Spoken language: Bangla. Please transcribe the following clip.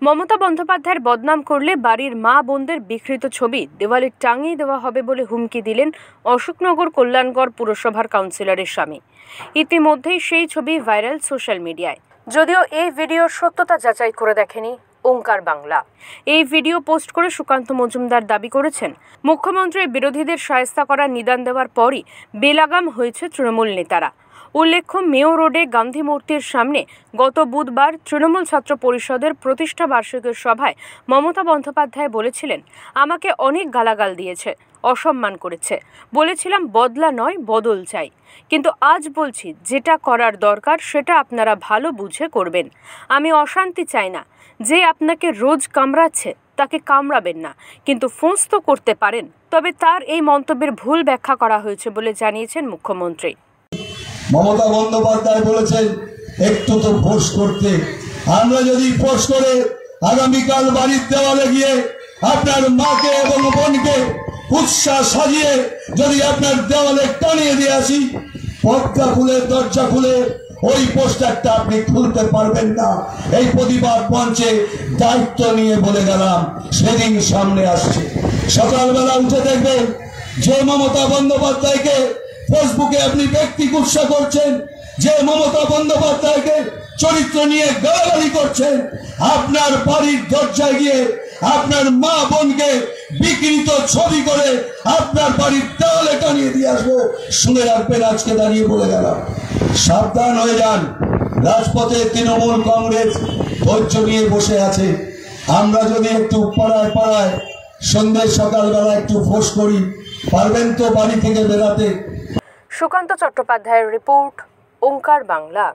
মমতা বন্দ্যোপাধ্যায়ের বদনাম করলে বাড়ির মা বোনদের বিকৃত ছবি দেওয়ালে টাঙিয়ে দেওয়া হবে বলে হুমকি দিলেন অশোকনগর কল্যাণগড় পুরসভার কাউন্সিলরের স্বামী। ইতিমধ্যেই সেই ছবি ভাইরাল সোশ্যাল মিডিয়ায়। যদিও এই ভিডিওর সত্যতা যাচাই করে দেখেনি ওঙ্কার বাংলা। এই ভিডিও পোস্ট করে সুকান্ত মজুমদার দাবি করেছেন, মুখ্যমন্ত্রী বিরোধীদের শায়েস্তা করার নিদান দেওয়ার পরই বেলাগাম হয়েছে তৃণমূল নেতারা। উল্লেখ্য, মেয়র রোডে গান্ধী মূর্তির সামনে গত বুধবার তৃণমূল ছাত্র পরিষদের প্রতিষ্ঠা বার্ষিকীর সভায় মমতা বন্দ্যোপাধ্যায় বলেছিলেন, আমাকে অনেক গালাগাল দিয়েছে, অসম্মান করেছে, বলেছিলাম বদলা নয় বদল চাই, কিন্তু আজ বলছি যেটা করার দরকার সেটা আপনারা ভালো বুঝে করবেন। আমি অশান্তি চাই না। যে আপনাকে রোজ কামড়াচ্ছে তাকে কামড়াবেন না, কিন্তু ফোঁস তো করতে পারেন। তবে তার এই মন্তব্যের ভুল ব্যাখ্যা করা হয়েছে বলে জানিয়েছেন মুখ্যমন্ত্রী। মমতা বন্দ্যোপাধ্যায় বলেছেন একটু তো ফোর্স করতে। আমরা যদি ফোর্স করে আগামীকাল বাড়ির দেওয়ালে গিয়ে আপনার মাকে এবং বোনকে উৎসাহ সাজিয়ে যদি আপনার দেওয়ালে টানিয়ে দিয়ে আসি, পর্দা খুলে দরজা খুলে ওই পোস্টারটা আপনি খুলতে পারবেন না। এই প্রতিবাদ মঞ্চে দায়িত্ব নিয়ে বলে গেলাম, সেদিন সামনে আসছে। সকালবেলা উঠে দেখবেন যে মমতা বন্দ্যোপাধ্যায়কে ফেসবুকে আপনি ব্যক্তি কুৎসা করছেন, যে মমতা বন্দ্যোপাধ্যায়কে চরিত্র নিয়ে গালাগালি করছেন, আপনার বাড়ির দরজায় গিয়ে আপনার মা বোনকে বিকৃত ছবি করে আপনার বাড়ির দেওয়ালে টানিয়ে দিয়ে আসবো। শুনে রাখবেন, আজকে দাঁড়িয়ে বলে গেলাম, সাবধান হয়ে যান। রাজপথে তৃণমূল কংগ্রেস ধৈর্য নিয়ে বসে আছে। আমরা যদি একটু পাড়ায় পাড়ায় সন্ধ্যে সকালবেলা একটু ফোর্স করি, পারবেন তো বাড়ি থেকে বেরাতে? সুকান্ত চট্টোপাধ্যায়ের রিপোর্ট, ওঙ্কার বাংলা।